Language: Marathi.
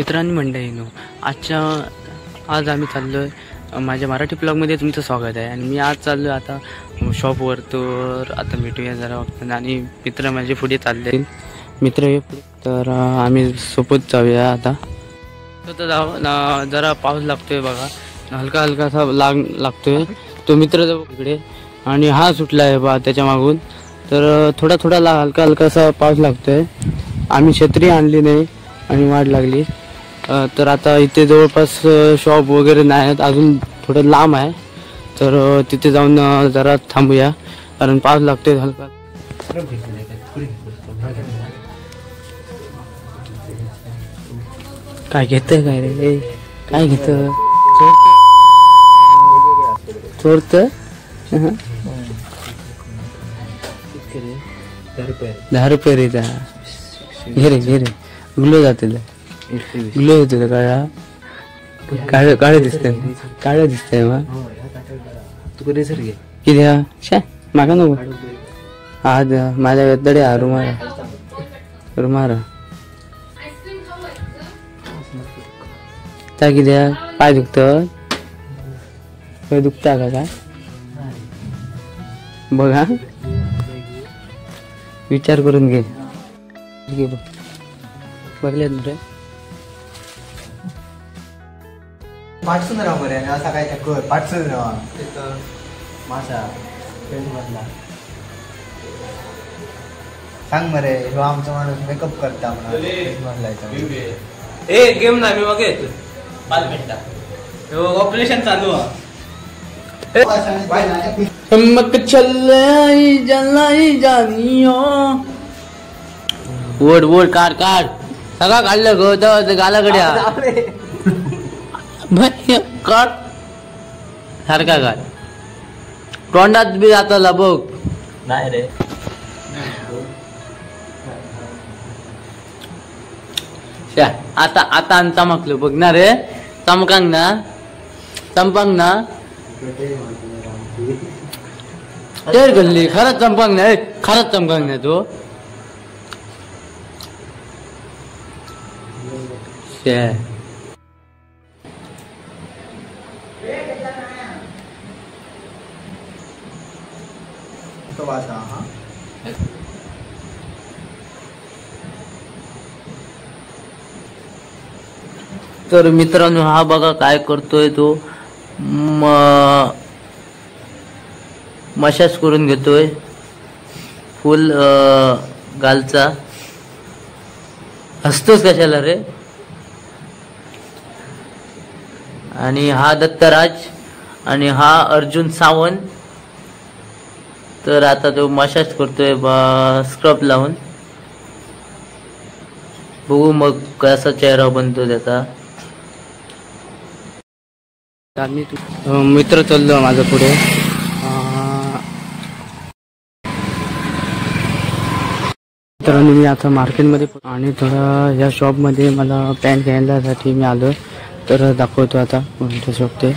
मित्रांनी मंडळीनो आज आम्ही चाललोय माझ्या मराठी ब्लॉगमध्ये तुमचं स्वागत आहे। आणि मी आज चाललोय आता शॉपवर, तर आता भेटूया जरा वक्त आणि मित्र माझे पुढे चालले मित्र तर आम्ही सोबत जाऊया। आता तर जरा पाऊस लागतोय बघा, हलका हलकासा लागतोय। तो मित्र जाऊ इकडे आणि हा सुटला आहे बा त्याच्या मागून, तर थोडा हलका हलकासा पाऊस लागतोय। आम्ही छत्री आणली नाही आणि वाट लागली, तर आता इथे जवळपास शॉप वगैरे नाही आहेत, अजून थोडं लांब आहे, तर तिथे जाऊन जरा थांबूया कारण पाऊस लागतोय हलका। काय घेतोय काय रे, काय घेत चोरत 10 रुपये रे, घे रे गुलो जाते गुलो होते काळे दिसतंय मग तू रेसर घे किती मागा नको आज माझ्या वेतडे रुमार त्या किती पाय दुखता का काय बघा, विचार करून घे बघले रे पाठसून राहा बरे असा काय कर पाठसून राहा मासा मधला सांग मरे ह्यो आमचा माणूस मेकअप करता ए गेम नाही मी मग येतो 5 मिनिटं ऑपरेशन चालू आहे। हिम्मत चलाई जलाई जानियो वोड काढ सगळा काढलं गो तर गालाकडे काढ सारखा काढ तोंडात बी जाताला बघ नाही रे आता चमकलो बघ ना रे, चमकांग ना तेर गल्ली खरंच चमकांग ना तो तर मित्रांनो हा बघा काय करतोय तो, मशाज करून घेतोय फुल गालचा। हसतोच कशाला रे। आणि हा दत्तराज आणि हा अर्जुन सावंत, तर आता तो मसाज करतोय स्क्रब लावून, बघू मग कसा चेहरा बनतो त्याचा। मित्र चाललो माझ्या पुढे, मित्रांनो मी आता मार्केटमध्ये आणि थोडा या शॉपमध्ये मला पॅन्ट घ्यायसाठी मी आलो, तर दाखवतो आता कोणतं शॉप ते।